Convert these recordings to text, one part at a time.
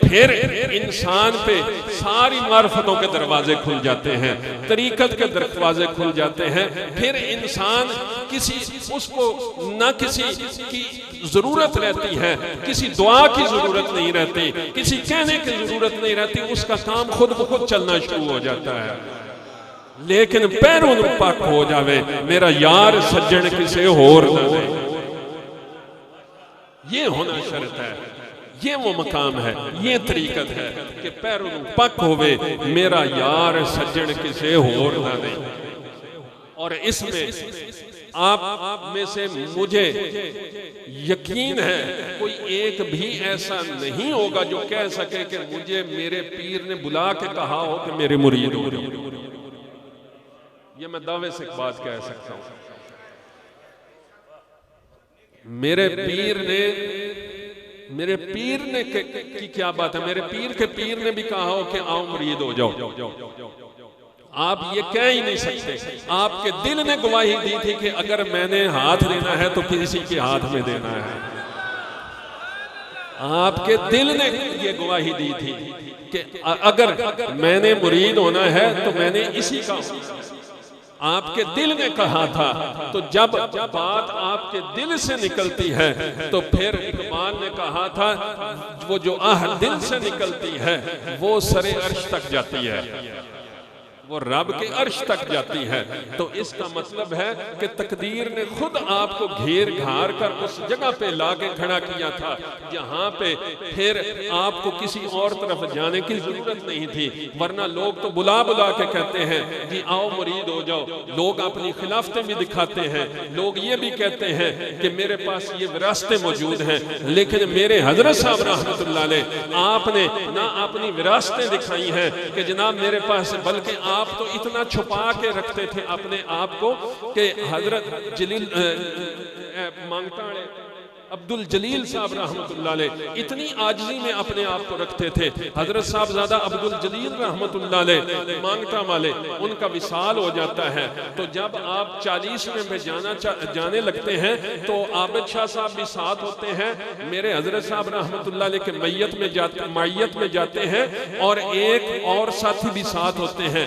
फिर इंसान पे सारी मार्फतों के दरवाजे खुल जाते हैं, तरीकत के दरवाजे खुल जाते हैं। फिर इंसान उसको ना किसी की जरूरत रहती है, किसी दुआ की जरूरत नहीं रहती, किसी कहने की जरूरत नहीं रहती, उसका काम खुद ब खुद चलना शुरू हो जाता है। लेकिन पैरों नूं पक हो जावे, मेरा यार सज्जन किसे होर ना दे, ये होना शर्त है, ये वो मकाम है, ये तरीकत है कि पैरों नूं पक होवे, मेरा यार सज्जन किसे होर ना दे। और इसमें आप में से मुझे यकीन है कोई एक भी ऐसा नहीं होगा जो कह सके कि मुझे मेरे पीर ने बुला के कहा हो कि मेरे मुरीद हो जाओ। ये मैं दावे से एक बात कह सकता हूं, मेरे पीर ने की क्या बात है, मेरे पीर के पीर ने भी कहा हो कि आओ मुरीद हो जाओ। आप ये कह ही नहीं सकते। आपके दिल ने गवाही दी थी कि अगर मैंने हाथ देना है तो किसी के हाथ में देना है। आपके दिल ने ये गवाही दी थी कि अगर मैंने मुरीद होना है तो मैंने इसी का, आपके दिल ने कहा था। तो जब बात आपके दिल से निकलती है तो फिर इकबाल ने कहा था वो जो दिल से निकलती है वो सरे अर्श तक जाती है, वो रब के अर्श तक जाती है। तो इसका मतलब है कि तकदीर ने खुद आपको घेर घार कर उस जगह पे लाके खड़ा किया था जहां पे फिर आपको किसी और तरफ जाने की जरूरत नहीं थी। वरना लोग तो बुला बुला के कहते हैं कि आओ मुरीद हो जाओ, लोग अपनी खिलाफतें भी दिखाते हैं, लोग ये भी कहते हैं कि मेरे पास ये विरासतें मौजूद हैं। लेकिन मेरे हजरत साहब रहमतुल्लाह अलैह आपने ना अपनी विरासतें दिखाई हैं कि जनाब मेरे पास, बल्कि आप तो इतना छुपा के रखते थे अपने आप को कि हजरत जलील मांगता अब्दुल जलील साहब रहमतुल्लाह अलैह इतनी आजिज़ी में अपने आप को रखते थे। हजरत साहबजादा अब्दुल जलील रहमतुल्लाह अलैह मांगता वाले, उनका विसाल हो जाता है। तो जब आप 40वें में जाने लगते हैं तो आबिद शाह साहब भी साथ होते हैं, मेरे हजरत साहब रहमतुल्लाह अलैह के मैयत में जाते हैं और एक और साथी भी साथ होते हैं।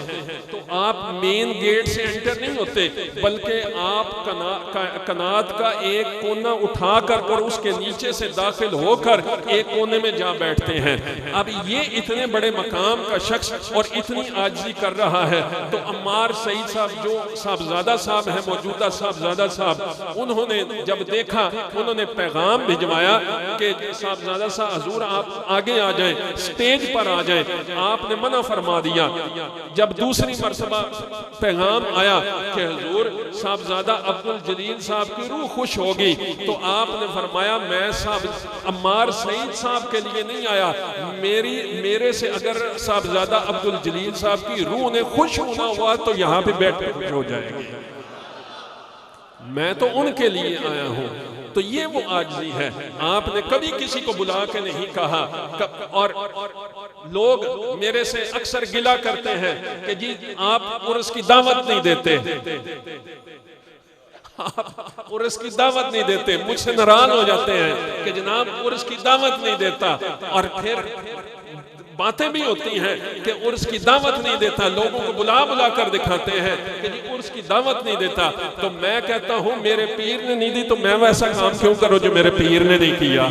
तो आप मेन गेट से एंटर नहीं होते, बल्कि आप कनात का एक कोना उठाकर और उसके नीचे से दाखिल होकर एक कोने में जा बैठते हैं। अब ये इतने बड़े मकाम का शख्स और इतनी आजिज़ी कर रहा है तो अम्मार सईद साहब जो साहबजादा साहब हैं, मौजूदा साहबजादा साहब, उन्होंने जब देखा उन्होंने पैगाम भिजवाया कि साहबजादा साहब हजूर आप आगे आ जाएं, स्टेज पर आ जाएं। आपने मना फरमा दिया। जब दूसरी मरतबा पैगाम आया कि हजूर साहबजादा अब्दुल जलील साहब की रूह खुश होगी, तो आपने फरमाया मैं साहब अम्मार सईद साहब के लिए नहीं आया, मेरे से अगर साहबजादा अब्दुल जलील साहब की रूह ने खुश होना हुआ तो यहाँ पे बैठ के खुश हो जाएगी, मैं तो उनके लिए आया हूँ। तो ये वो आजिज़ी है। आपने कभी किसी को बुला के नहीं कहा। और लोग मेरे से अक्सर गिला करते हैं कि जी आप उर्स की दावत नहीं देते, उर्स की दावत नहीं देते। मुझसे नाराज हो जाते हैं कि जनाब उर्स की दावत नहीं देता। और फिर बातें भी होती हैं कि उर्स की दावत नहीं देता, लोगों को बुला बुला कर दिखाते हैं कि जी उर्स की दावत नहीं देता। तो मैं कहता हूं मेरे पीर ने नहीं दी तो मैं वैसा काम क्यों करूं जो मेरे पीर ने नहीं किया।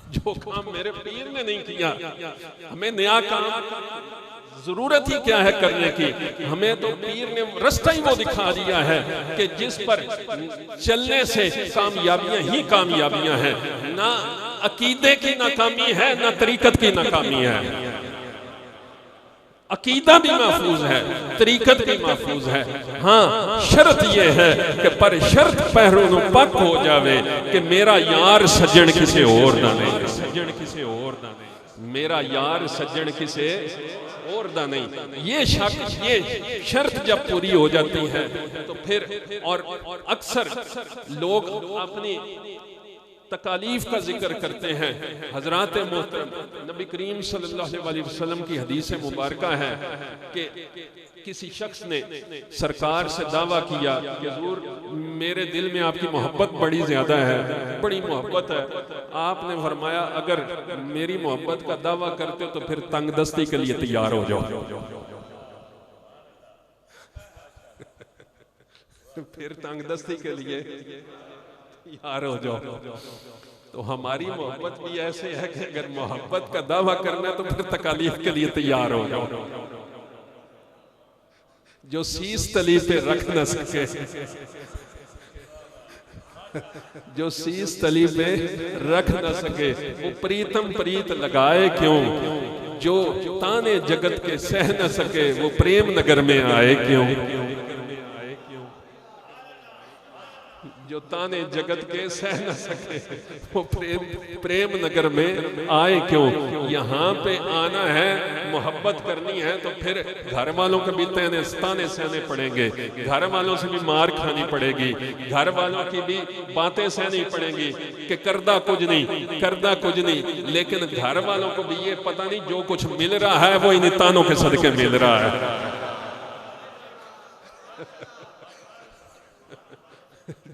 जो काम मेरे पीर ने नहीं किया, हमें नया काम जरूरत ही क्या है करने की। हमें तो पीर ने रास्ता ही वो दिखा दिया है कि जिस पर चलने से कामयाबियां ही कामयाबियां हैं। ना अकीदे की नाकामी है, ना तरीकत की नाकामी है। अकीदा भी महफूज है, तरीकत भी महफूज है। हाँ शर्त यह है कि पर शर्त पैरों पक हो जावे कि मेरा यार सज्जन किसे और ना दे, सज्जन किसे और ना दे, मेरा यार सज्जन किसे और दा नहीं। ये शक, ये शर्त जब पूरी हो जाती है तो फिर और अक्सर लोग अपनी तकालीफ का जिक्र करते हैं। हजरात मोहतरम नबी करीम सल्लल्लाहु अलैहि वसल्लम की हदीस मुबारक है कि किसी शख्स ने सरकार से दावा किया कि हुजूर मेरे दिल में आपकी मोहब्बत बड़ी ज्यादा है, बड़ी मोहब्बत है। आपने फरमाया अगर मेरी मोहब्बत का दावा करते हो तो फिर तंगदस्ती के लिए तैयार हो जाओ। फिर तंगदस्ती के लिए तैयार हो जाओ। तो हमारी मोहब्बत भी ऐसे है कि अगर मोहब्बत का दावा करना है तो फिर तकालीफ के लिए तैयार हो जाओ। जो शीश तली पे रख न सके, जो शीश तली पे रख न सके वो प्रीतम प्रीत लगाए क्यों, जो ताने जगत के सह न सके वो प्रेम नगर में आए क्यों, जो ताने जगत के सह न सके वो प्रेम नगर में आए क्यों। यहाँ पे आना है, मोहब्बत करनी है तो फिर घर वालों के भी ताने सहने पड़ेंगे, घर वालों से भी मार खानी पड़ेगी, घर वालों की भी बातें सहनी पड़ेंगी कि करदा कुछ नहीं, करदा कुछ नहीं। लेकिन घर वालों को भी ये पता नहीं जो कुछ मिल रहा है वो इन तानों के सदके मिल रहा है।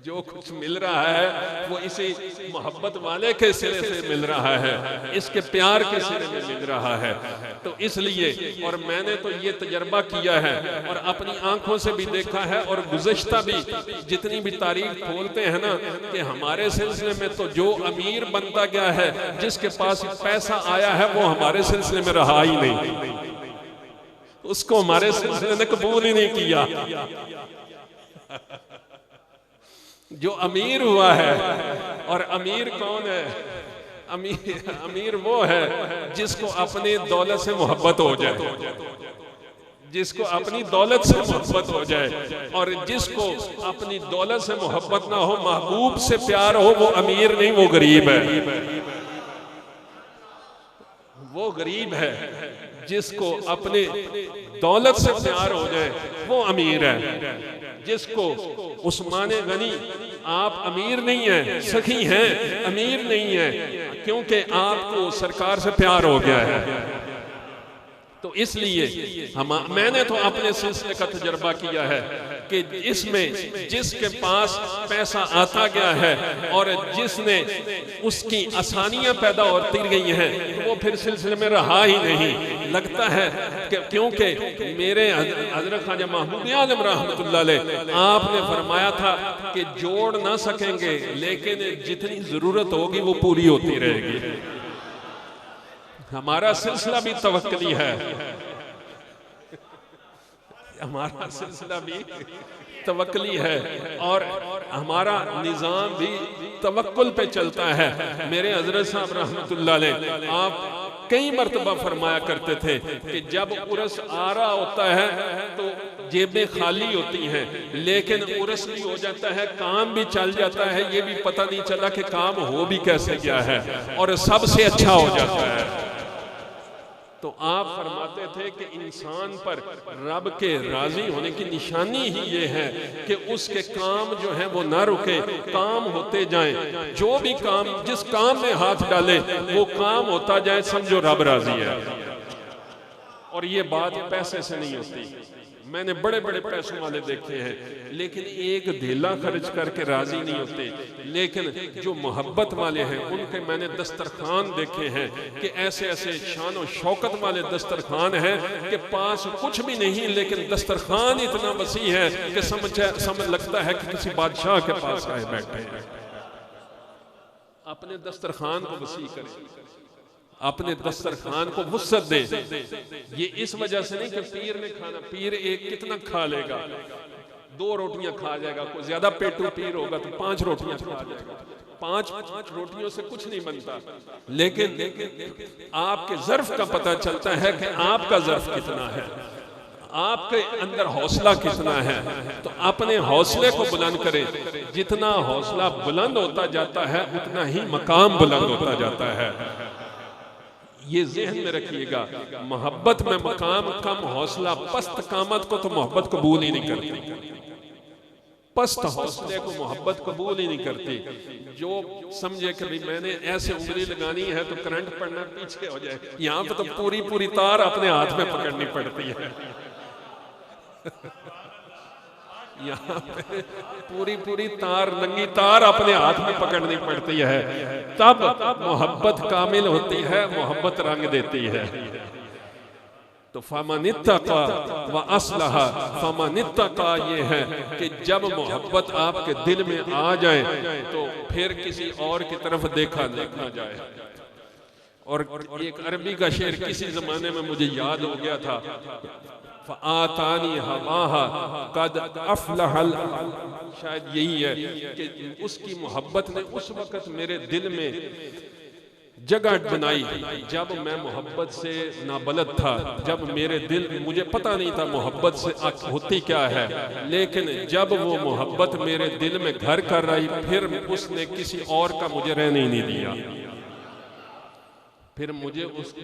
जो कुछ मिल रहा है वो इसी मोहब्बत वाले के सिरे से मिल रहा है, इसके प्यार के सिरे में मिल रहा है। तो इसलिए, और मैंने तो ये तजर्बा किया है और अपनी आंखों से भी देखा है और गुज़श्ता भी जितनी भी तारीख खोलते हैं ना कि हमारे सिलसिले में तो जो अमीर बनता गया है, जिसके पास पैसा आया है वो हमारे सिलसिले में रहा ही नहीं, उसको हमारे सिलसिले ने कबूल ही नहीं किया। जो अमीर हुआ है, और अमीर कौन है? अमीर वो है जिसको अपनी दौलत से मोहब्बत हो जाए, जिसको अपनी दौलत से मोहब्बत हो जाए। और जिसको अपनी दौलत से मोहब्बत ना हो, महबूब से प्यार हो, वो अमीर नहीं, वो गरीब है। वो गरीब है। जिसको अपने दौलत से प्यार हो जाए वो अमीर है। जिसको उस्मान गनी, आप अमीर नहीं है, सखी हैं, अमीर नहीं है, क्योंकि आपको सरकार से प्यार हो गया है। तो इसलिए मैंने तो अपने सिलसिले का तजर्बा किया है कि इसमें जिसके पास पैसा आता गया है और जिसने उसकी आसानियां पैदा होती गई हैं, वो फिर सिलसिले में रहा ही नहीं। लगता है कि क्योंकि मेरे हज़रत ख्वाजा महमूद आज़म रहमतुल्लाह अलैह आपने फरमाया था कि जोड़ ना सकेंगे, लेकिन जितनी जरूरत होगी वो पूरी होती रहेगी। हमारा सिलसिला भी तवक्कुली है, हमारा सिलसिला भी तवक्कुली है और हमारा निज़ाम भी तवक्कुल पे चलता है। मेरे हज़रत साहब रहमतुल्लाह अलैह आप कई मर्तबा फरमाया करते थे कि जब उर्स आ रहा होता है तो जेबें खाली होती हैं, लेकिन उर्स भी हो जाता है, काम भी चल जाता है, ये भी पता नहीं चला कि काम हो भी कैसे गया है और सबसे अच्छा हो जाता है। तो आप फरमाते थे कि इंसान पर रब के राजी होने की निशानी ही ये है कि उसके काम जो है वो ना रुके, काम होते जाएं। जो भी काम, जिस काम में हाथ डाले वो काम होता जाए, समझो रब राजी है। और ये बात पैसे से नहीं होती। मैंने बड़े बड़े पैसों वाले देखे हैं, लेकिन एक धेला खर्च करके राजी नहीं होते। लेकिन जो मोहब्बत वाले हैं उनके मैंने दस्तरखान देखे हैं कि ऐसे ऐसे शान और शौकत वाले दस्तरखान हैं कि पास कुछ भी नहीं, लेकिन दस्तरखान इतना वसी है कि समझ लगता है कि किसी बादशाह के पास आए बैठे हैं। अपने दस्तरखान को वसी करें, अपने दस्तरखान को वुसअत दे। ये इस वजह से नहीं कि पीर ने खाना, पीर एक कितना खा लेगा, 2 रोटियां खा जाएगा। कोई ज्यादा पेटू पीर होगा तो 5 रोटियां खा जाएगा। 5 रोटियों से कुछ नहीं बनता, लेकिन आपके ज़र्फ का पता चलता है कि आपका ज़र्फ कितना है, आपके अंदर हौसला कितना है। तो अपने हौसले को बुलंद करें। जितना हौसला बुलंद होता जाता है उतना ही मकाम बुलंद होता जाता है। ये जहन में रखिएगा, मोहब्बत में मकाम कम, हौसला पस्त कामत को तो मोहब्बत कबूल ही नहीं करती। पस्त हौसले को मोहब्बत कबूल ही नहीं करती। जो समझे कि भाई मैंने ऐसे उंगली लगानी है तो करंट पड़ना पीछे हो जाए, यहाँ पे तो पूरी पूरी तार अपने हाथ में पकड़नी पड़ती है। यहाँ पे पूरी पूरी तार, नंगी तार अपने हाथ में पकड़नी पड़ती है, तब मोहब्बत कामिल होती है, मोहब्बत रंग देती है। तो फमनित्तका व अस्लहा, फमनित्तका ये है कि जब मोहब्बत आपके दिल में आ जाए तो फिर किसी और की तरफ देखा ना जाए। और एक अरबी का शेर किसी जमाने में मुझे याद हो गया था, आतानी हवाहा कद अफलहल, शायद यही है कि उसकी मोहब्बत ने उस वक्त मेरे दिल में जगह बनाई जब मैं मोहब्बत से नाबलद था, जब मेरे दिल, मुझे पता नहीं था मोहब्बत से होती क्या है, लेकिन जब वो मोहब्बत मेरे दिल में घर कर रही, फिर उसने किसी और का मुझे रहने ही नहीं दिया, फिर मुझे उस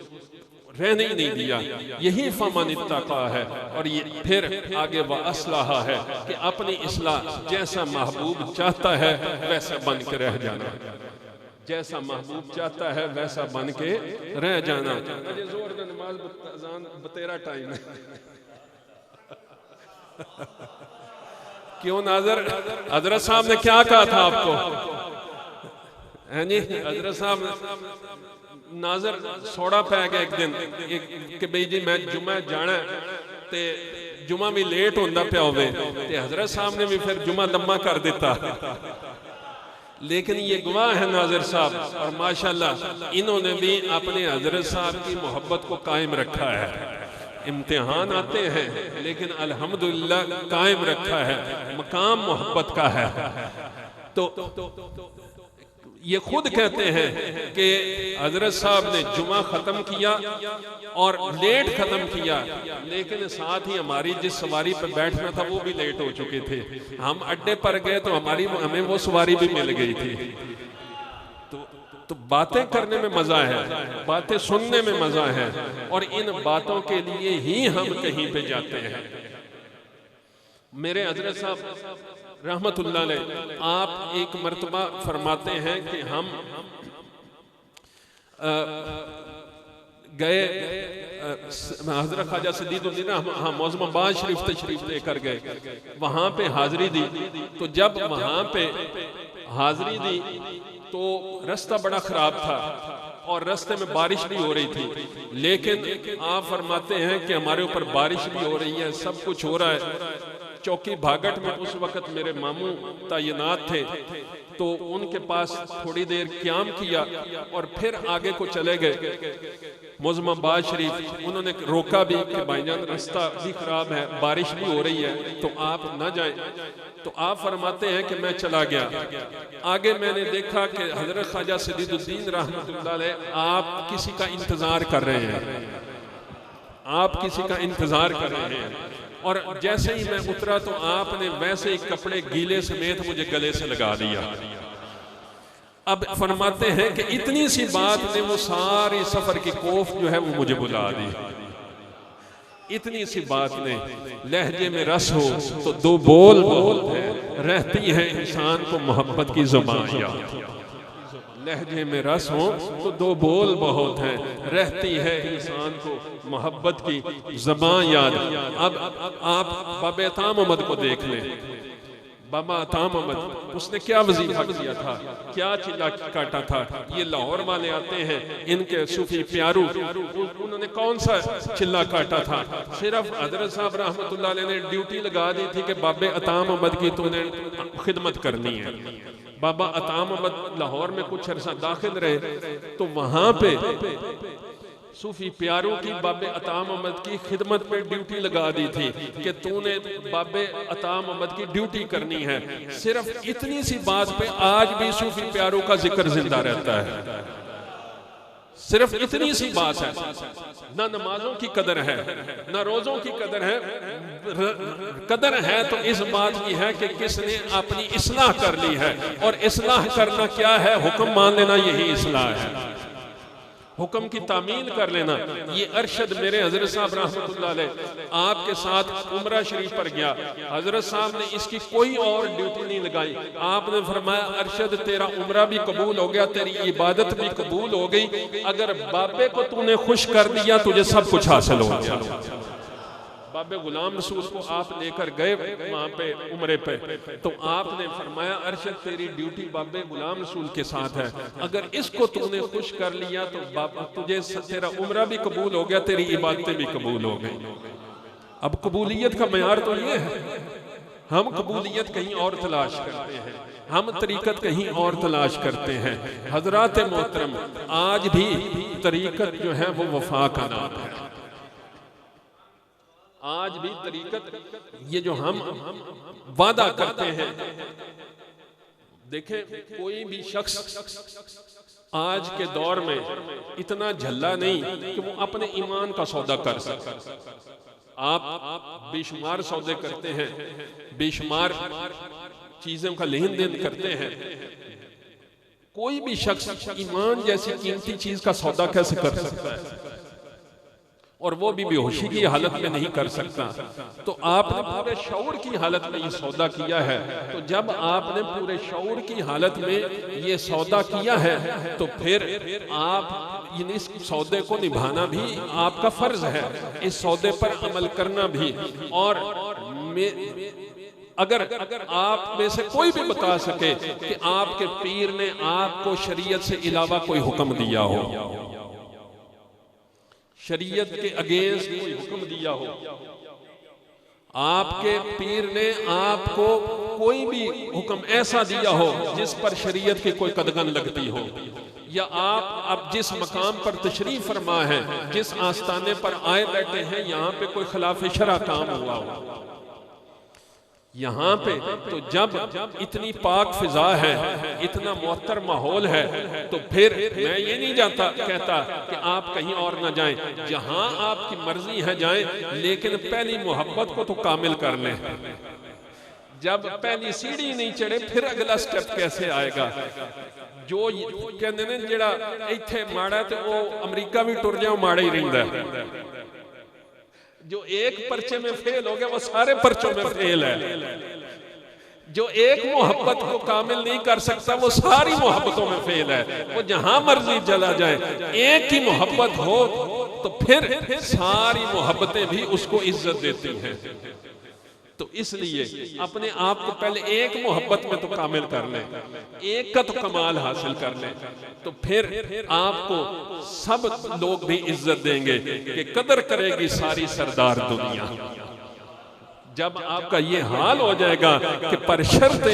रहने ही नहीं दिया। यही फमनित्ता का है। और ये फिर आगे वह असलाहा है कि अपनी इस्लाह, जैसा महबूब चाहता है वैसा बन के रह जाना, जैसा महबूब चाहता है वैसा बन के रह जाना। जोर दे नमाज अज़ान बतेरा टाइम है। क्यों नाज़र, हजरत साहब ने क्या कहा था आपको? है जी, हजरत साहब नाज़र सोड़ा पै गया एक दिन कि भाई जी मैं जुम्मे जाना ते जुम्मा भी लेट होंदा पिया होवे, ते हजरत साहब ने भी फिर जुम्मा लम्मा कर दिता। लेकिन ये गवाह है नाज़र साहब, और माशाल्लाह इन्होंने भी अपने हजरत साहब की मोहब्बत को कायम रखा है। इम्तिहान आते हैं लेकिन अल्हम्दुलिल्लाह कायम रखा है, मकाम मोहब्बत का है। तो ये खुद कहते हैं कि हजरत साहब ने जुमा खत्म किया और लेट खत्म किया, लेकिन साथ ही हमारी जिस सवारी पर बैठना था वो भी लेट हो चुके थे। हम अड्डे पर गए तो हमें वो सवारी भी मिल गई थी। तो बातें करने में मजा है, बातें सुनने में मजा है, और इन बातों के लिए ही हम कहीं पे जाते हैं। मेरे हजरत साहब रहमतुल्लाह अलैह, आप एक मर्तबा फरमाते हैं कि हम गए हजरत ख्वाजा सदीदुद्दीन मौज़माबाद शरीफ तशरीफ लेकर गए, वहाँ पे हाजिरी दी। तो जब वहाँ पे हाजिरी दी तो रास्ता बड़ा ख़राब था और रास्ते में बारिश भी हो रही थी, लेकिन आप फरमाते हैं कि हमारे ऊपर बारिश भी हो रही है, सब कुछ हो रहा है। चौकी भागट में उस वक्त मेरे मामू तैनात थे, तो उनके पास थोड़ी देर क़याम किया और फिर आगे को चले गए मौज़माबाद शरीफ। उन्होंने रोका भी कि भाईजान रास्ता भी खराब है, बारिश भी हो रही है, तो आप न जाएं। तो आप फरमाते हैं कि मैं चला गया। आगे मैंने देखा कि हजरत ख्वाजा सदीदुद्दीन रहमतुल्लाह अलैह आप किसी का इंतजार कर रहे हैं, आप किसी का इंतजार कर रहे हैं। और जैसे ही मैं उतरा तो आपने वैसे ही कपड़े गीले समेत मुझे गले से लगा दिया। अब फरमाते हैं कि इतनी सी बात ने वो सारी सफर की कोफ जो है वो मुझे बुला दी। इतनी सी बात ने, लहजे में रस हो तो दो बोल बहुत है, रहती है इंसान को मोहब्बत की ज़ुबान याद। लहजे में रस हो तो दो बोल बहुत हैं, रहती है इंसान को मोहब्बत की ज़बान याद। अब आप बाबा अता मोहम्मद को देख लें। बाबा अता मोहम्मद, उसने क्या वजीफा किया था, क्या चिल्ला काटा था। ये लाहौर वाले आते हैं, इनके सूफी प्यारू, उन्होंने कौन सा चिल्ला काटा था। सिर्फ हजरत साहब रहमतुल्लाह अलैह ने ड्यूटी लगा दी थी कि बाबा अता मोहम्मद की तूने खिदमत करनी है। बाबा अता मोहम्मद लाहौर में कुछ अरसा दाखिल रहे, तो वहां पे सूफी प्यारों की बाबे अता मोहम्मद की खिदमत में ड्यूटी लगा दी थी कि तूने बाबे अता मोहम्मद की ड्यूटी करनी है। सिर्फ इतनी सी बात पे आज भी सूफी प्यारों का जिक्र जिंदा रहता है। सिर्फ इतनी सी बात है, ना नमाजों की कदर है, ना रोजों की कदर है। कदर है तो इस बात की है कि किसने अपनी इस्लाह कर ली है, और इस्लाह करना क्या है, हुक्म मान लेना, यही इस्लाह है। हुक्म की तामील कर लेना। ये अरशद मेरे हजरत साहब रहमतुल्लाह अलैह आपके साथ उम्रा शरीफ पर गया, हजरत साहब ने इसकी कोई और ड्यूटी नहीं लगाई। आपने फरमाया अरशद तेरा उम्रा भी कबूल हो गया, तेरी इबादत भी कबूल हो गई, अगर बाबे को तूने खुश कर दिया तुझे सब कुछ हासिल हो गया। बाबे गुलाम रसूल को आप लेकर गए वहां पे उम्रे पे, तो आपने फरमाया अरशद तेरी ड्यूटी बाबे गुलाम रसूल के साथ है, अगर इसको तूने खुश कर लिया तो बाबा तुझे तेरा उम्रा भी कबूल हो गया, तेरी इबादतें भी कबूल हो गई। अब कबूलियत का मयार तो ये है, हम कबूलियत कहीं और तलाश करते हैं, हम तरीकत कहीं और तलाश करते हैं। हजरात मोहतरम आज भी तरीकत जो है वो वफा का नाम है। आज भी तरीकत ये जो हम वादा करते हैं, देखें कोई भी शख्स आज के दौर में इतना झल्ला नहीं कि वो अपने ईमान का सौदा कर सके। आप बेशुमार सौदे करते हैं, बेशुमार चीजों का लेन देन करते हैं, कोई भी शख्स ईमान जैसी कीमती चीज का सौदा कैसे कर सकता है, और वो भी बेहोशी की हालत में नहीं कर सकता। तो आपने पूरे शऊर की हालत में ये सौदा किया है, तो जब आपने पूरे शऊर की हालत में ये सौदा किया है तो फिर आप इस सौदे को निभाना भी आपका फर्ज है, इस सौदे पर अमल करना भी। और अगर आप में से कोई भी बता सके कि आपके पीर ने आपको शरीयत से इलावा कोई हुक्म दिया हो, शरीयत के अगेंस्ट कोई हुक्म दिया हो, आपके पीर ने आपको कोई भी हुक्म ऐसा दिया हो जिस पर शरीयत की कोई कदगन लगती हो, या आप अब जिस मकाम पर तशरीफ फरमा है, जिस आस्ताने पर आए बैठे हैं, यहाँ पे कोई खिलाफ शरा काम हुआ हो यहाँ पे, तो जब इतनी पाक फिजा है, इतना मुअत्तर माहौल है, तो फिर मैं ये नहीं जाता कहता कि आप कहीं और ना जाएं, जहां आपकी मर्जी है जाएं, लेकिन पहली मोहब्बत को तो कामिल कर लें। जब पहली सीढ़ी नहीं चढ़े फिर अगला स्टेप कैसे आएगा। जो कहते ने जेड़ा इत्थे माड़ा ते वो अमरीका भी टुर जाओ माड़ा ही रहिंदा है, जो एक पर्चे में फेल हो गया वो सारे पर्चों में फेल है, जो एक मोहब्बत को कामिल नहीं कर सकता वो सारी मोहब्बतों में फेल है। वो जहां मर्जी चला जाए, एक ही मोहब्बत हो तो फिर सारी मोहब्बतें भी उसको इज्जत देती हैं। तो इसलिए अपने आप को पहले एक मोहब्बत में तो कामिल कर लें, एक का तो कमाल हासिल कर लें, तो फिर आपको सब लोग भी इज्जत देंगे कि कदर करेगी सारी सरदार दुनिया। जब आपका ये हाल हो जाएगा कि पर शर्ते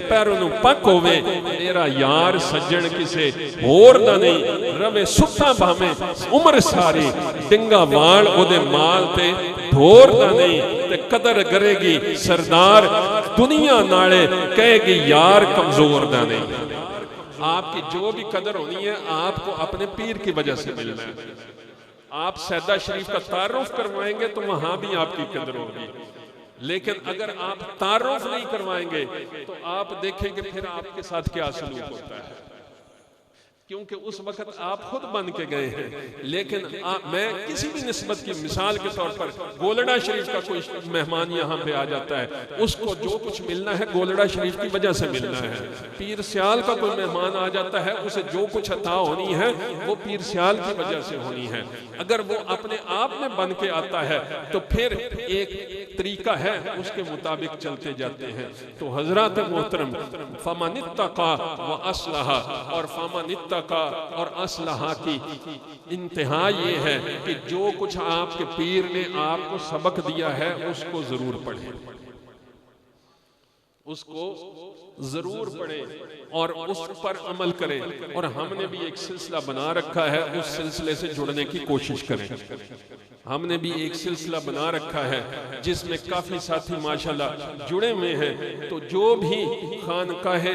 पैरों नूं पक होवे, मेरा यार सज्जन किसे होर दा नहीं, रवे सुता भावे उम्र सारी, डिंगा वाल ओदे माल ते ढोर दा नहीं, ते कदर करेगी सरदार दुनिया नाले, कहेगी यार कमजोर दा नहीं। आपकी जो भी कदर होनी है आपको अपने पीर की वजह से मिलना है। आप सैदा शरीफ का तारुफ करवाएंगे तो वहां भी आपकी कदर होगी, लेकिन अगर आप तारुफ नहीं करवाएंगे तो आप देखेंगे फिर आपके साथ क्या सलूक होता है, क्योंकि उस वक्त आप खुद बन के गए हैं। लेकिन मैं किसी भी निस्बत की मिसाल के तौर पर गोलड़ा शरीफ का कोई मेहमान यहाँ पे आ जाता है, उसको जो कुछ मिलना है गोलड़ा शरीफ की वजह से मिलना है। पीर सियाल का कोई मेहमान आ जाता है, उसे जो कुछ अता होनी है वो पीर सियाल की वजह से होनी है। अगर वो अपने आप में बन के आता है तो फिर एक तरीका है, उसके मुताबिक चलते जाते हैं। तो हजरत मोहतरम फमनित्तका व अस्लहा, और फमनित्तका और अस्लहा की इंतहा ये है कि जो कुछ आपके पीर ने आपको सबक दिया है उसको जरूर पढ़ें, उसको जरूर पढ़ें और उस पर अमल करें। और हमने भी एक सिलसिला बना रखा है, उस सिलसिले से जुड़ने की कोशिश करें। हमने भी एक सिलसिला बना रखा है जिसमें काफी साथी माशाल्लाह जुड़े हुए हैं। तो जो भी खानकाहे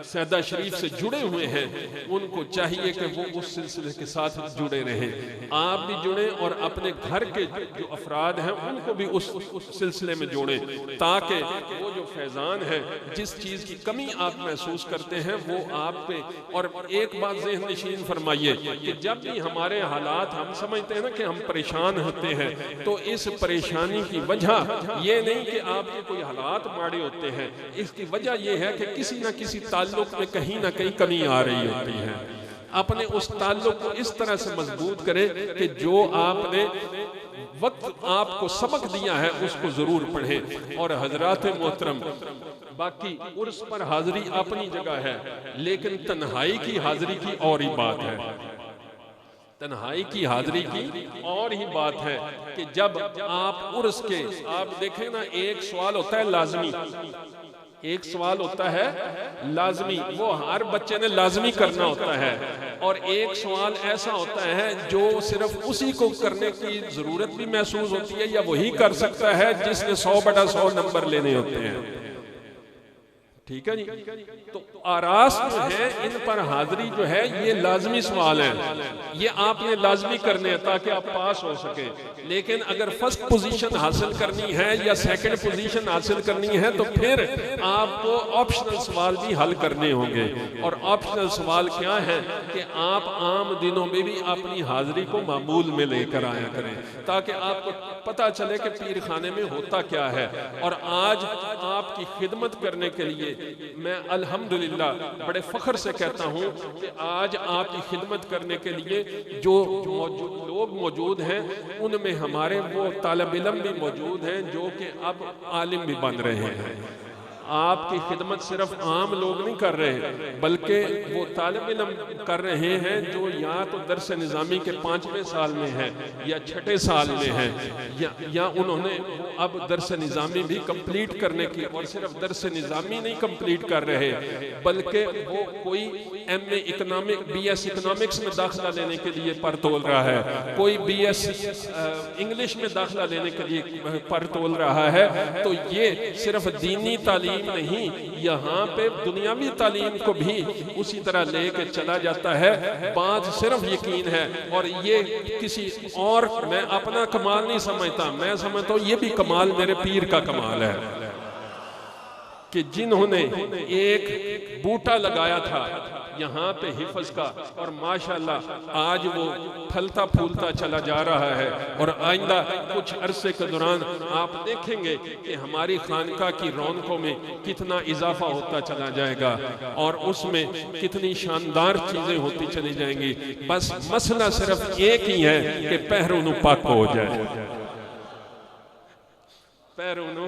सैदा शरीफ से जुड़े हुए हैं उनको चाहिए कि वो उस सिलसिले के साथ जुड़े रहें। आप भी जुड़ें और अपने घर के जो अफराद हैं उनको भी उस सिलसिले में जोड़ें, ताकि वो जो फैजान है, जिस चीज की कमी आप महसूस करते हैं वो आप पे। और एक बात ज़हन नशीन फरमाइए कि जब भी हमारे हालात, हम समझते हैं ना कि हम परेशान होते हैं, तो इस परेशानी की वजह ये नहीं कि आपके कोई हालात माड़े होते हैं, इसकी वजह यह है कि किसी ना किसी ताल्लुक में कहीं ना कहीं कमी आ रही होती है। अपने उस ताल्लुक को इस तरह से मजबूत करें कि जो आपने वक्त आपको सबक दिया है उसको जरूर पढ़ें। और हजरात मोहतरम, बाकी उर्स पर हाजिरी अपनी जगह है, लेकिन तन्हाई की हाजिरी की और ही बात है। तन्हाई की हाजिरी की और ही बात है कि जब आप उर्स के, आप देखें ना, एक सवाल होता है लाजमी, एक सवाल होता है लाजमी, वो हर बच्चे ने लाजमी करना होता है, और एक सवाल ऐसा होता है जो सिर्फ उसी को करने की जरूरत भी महसूस होती है या वही कर सकता है जिसने 100/100 नंबर लेने होते हैं। ठीक है जी। तो आरास जो है, इन पर हाजिरी जो है, ये लाजमी सवाल है, ये आपने लाजमी करने हैं ताकि आप पास हो सके। लेकिन अगर फर्स्ट पोजीशन हासिल करनी है या सेकंड पोजीशन हासिल करनी है तो फिर आपको ऑप्शनल सवाल भी हल करने होंगे। और ऑप्शनल सवाल क्या है कि आप आम दिनों में भी अपनी हाजिरी को मामूल में लेकर आया करें, ताकि आपको पता चले कि पीर खाने में होता क्या है। और आज आपकी खिदमत करने के लिए मैं अल्हम्दुलिल्लाह बड़े फख्र से कहता हूँ कि आज आपकी खिदमत करने के लिए जो लोग मौजूद हैं, उनमें हमारे वो तालिब इल्म भी मौजूद हैं जो कि अब आलिम भी बन रहे हैं। आपकी खिदमत सिर्फ आम लोग नहीं कर रहे, बल्कि वो तालिब इल्म कर रहे हैं जो या तो दरस निज़ामी के 5वें साल में है या 6ठे साल में है, या उन्होंने अब दरस निज़ामी भी कंप्लीट करने की, और सिर्फ दरस निज़ामी नहीं कंप्लीट कर रहे बल्कि वो कोई MA इकोनॉमिक, BS इकोनॉमिक्स में दाखिला लेने के लिए पर तोल रहा है, कोई BS इंग्लिश में दाखिला लेने के लिए पर तोल रहा है। तो ये सिर्फ दीनी तालीम नहीं, यहाँ पे दुनियावी तालीम को भी उसी तरह लेके चला जाता है। बात सिर्फ यकीन है, और ये किसी और, मैं अपना कमाल नहीं समझता, मैं समझता हूँ ये भी कमाल मेरे पीर का कमाल है कि जिन्होंने एक बूटा लगाया था यहाँ पे हिफ्ज का, और माशाल्लाह आज वो फलता फूलता चला जा रहा है। और आइंदा कुछ अरसे के दौरान आप देखेंगे कि हमारी खानका की रौनकों में कितना इजाफा होता चला जाएगा और उसमें कितनी शानदार चीजें होती चली जाएंगी। बस मसला सिर्फ एक ही है कि पैरों पाक हो जाए, पैरों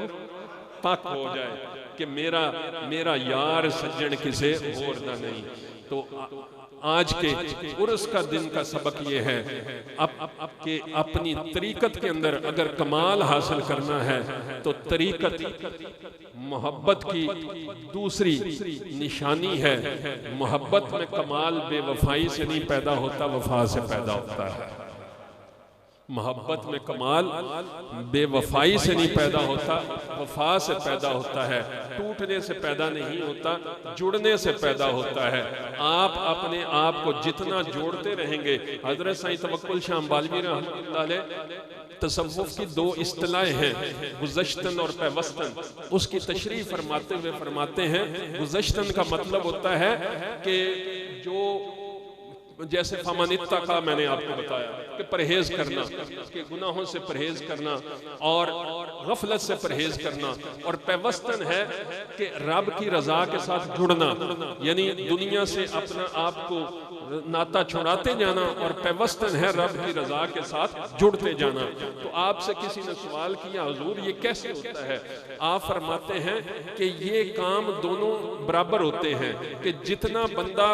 पाक हो जाए कि मेरा यार सज्जन किसे और ना नहीं। तो आज के उर्स का दिन का सबक ये है, अब के अपनी तरीकत के अंदर अगर कमाल हासिल करना है तो तरीकत मोहब्बत की दूसरी निशानी है। मोहब्बत में कमाल बेवफाई से नहीं पैदा होता, वफा से पैदा होता है। मोहब्बत में कमाल बेवफाई से नहीं पैदा होता, वफा से पैदा होता है। टूटने से पैदा नहीं होता, जुड़ने से पैदा होता है। आप अपने आप को जितना जोड़ते रहेंगे, हजरत साईं तवक्कुल शाह अंबालवी रहमतुल्लाह अलैह तसव्वुफ की 2 इस्तिलाहें हैं, गुज़श्तन और पैवस्तन। उसकी तशरीह फरमाते हुए फरमाते हैं, गुज़श्तन का मतलब होता है कि जो जैसे फमनित्ता का मैंने आपको बताया कि परहेज करना, कि गुनाहों से परहेज करना और गफलत से परहेज करना। और पैवस्तन है कि रब की रजा के साथ जुड़ना, यानी दुनिया से अपना आप को नाता छुड़ाते जाना, और पैवस्तन है रब की रजा के साथ जुड़ते जाना। तो आपसे किसी ने सवाल किया, हुजूर ये कैसे होता है? आप फरमाते हैं कि ये काम दोनों बराबर होते हैं कि जितना बंदा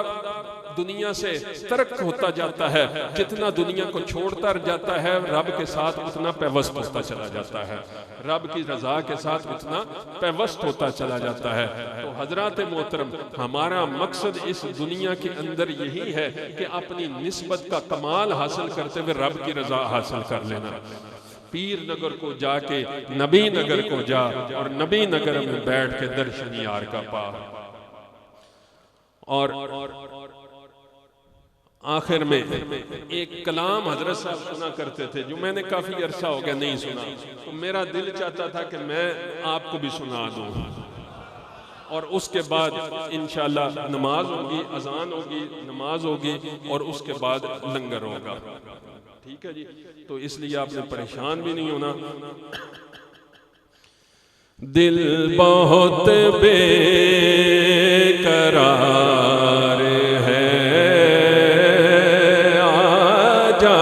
दुनिया से तर्क होता जाता है, जितना दुनिया को छोड़ता जाता है, रब के साथ उतना पैवस्त होता चला जाता है, रब की रजा के साथ उतना पैवस्त होता चला जाता है। तो हजरात मोहतरम, हमारा मकसद इस दुनिया के अंदर यही है कि अपनी निस्बत का कमाल हासिल करते हुए रब की रजा हासिल कर लेना। पीर नगर को जाके नबी नगर को जा, और नबी नगर में बैठ के दर्शन यार का पा। और आखिर में एक कलाम हजरत साहब सुना करते थे जो मैंने काफी अरसा हो गया नहीं सुना, तो मेरा दिल चाहता था कि मैं आपको भी सुना दूं, और उसके बाद इंशाअल्लाह नमाज होगी, अजान होगी, नमाज होगी, और उसके बाद लंगर होगा। ठीक है जी, तो इसलिए आपने परेशान भी नहीं होना। दिल बहुत बेकरार है, आजा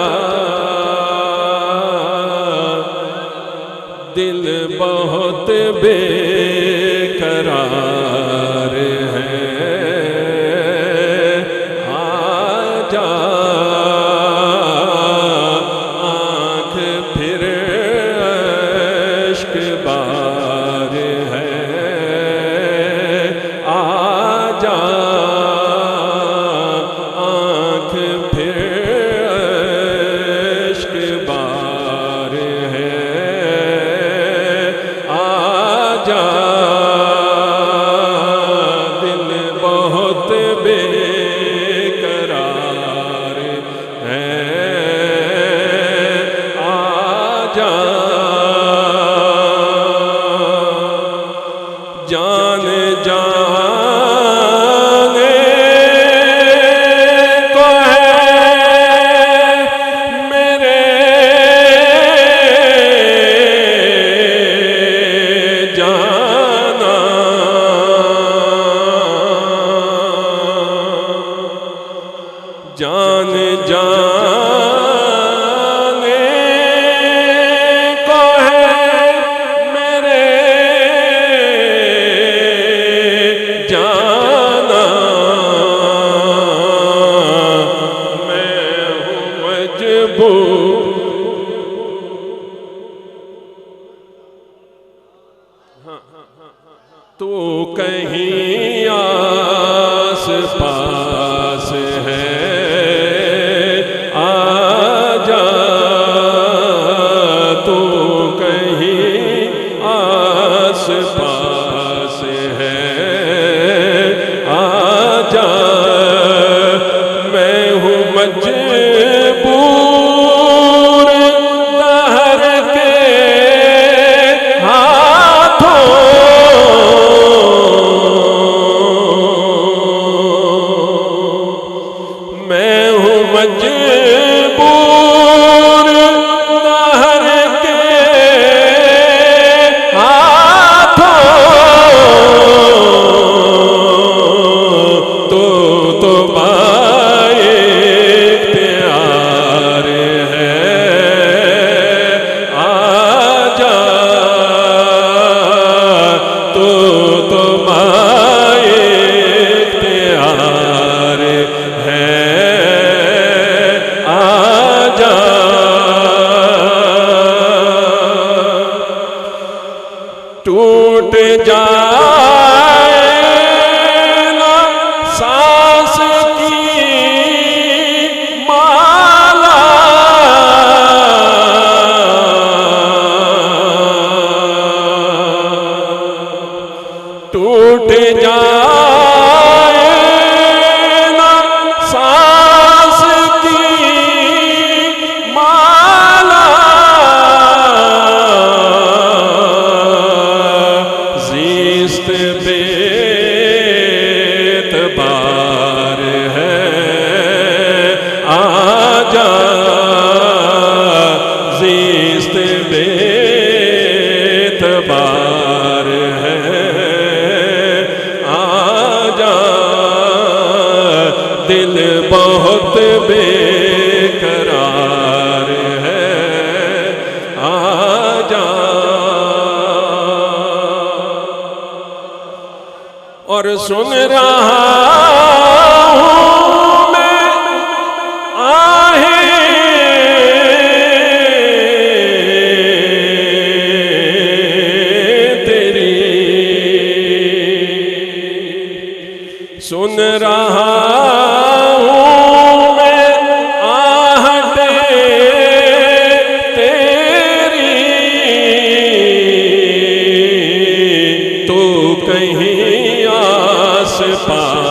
दिल बहुत बेकरार है, आजा आँख फिर अश्क बार है, आजा आँख फिर अश्क बार है, आजा दिल बहुत बेकरार है, आजा जान जाने को है मेरे जाना, जान जाने को है मेरे जाना, मैं हूँ मजबूर, तू कहीं आस पास है, आजा तू कहीं आस पास है, आजा मैं हूँ मजबूर दहर के हाथों, मैं हूँ मजबूर दहर के हाथों, तो बाए प्यार है, आजा तो बाए प्यार है, आजा टूट जाए ना सांस की माला, टूट जाए ना सांस की माला, ज़िस्त बेतबार है, आजा ज़िस्त बेतबार है, आजा दिल बहुत बेकरार है, आजा और सुन रहा हूँ मैं आहें तेरी, सुन रहा हूँ मैं आहटें तेरी, तो कहीं आस पास